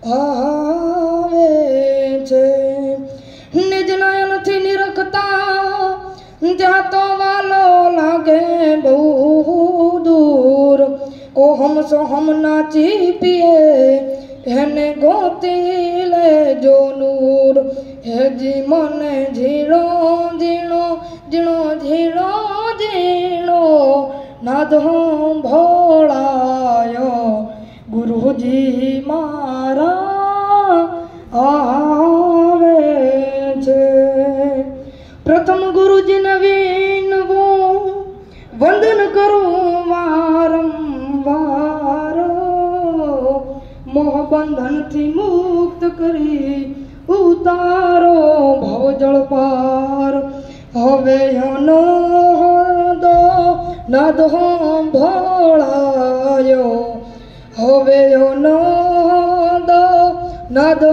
આવે છે નિજ નયનથી નિરખતા ત્યાં તો વાલો લાગે બહુ દૂર ઓહમ સોહમ નાચી પીએ એને ગોતી લેજો નૂર હેજી મને ઝીણો ઝીણો ઝીણો ઝીણો ઝીણો નાદ ભોળાયો ગુરુજી મારા આવે છે। પ્રથમ ગુરુજીને વિનવું વંદન કરું વારંવાર મોહબંધનથી મુક્ત કરી ઉતારો ભવજળ પાર હવે નો દો નાદ ભોળાયો હવે નો દો નાદ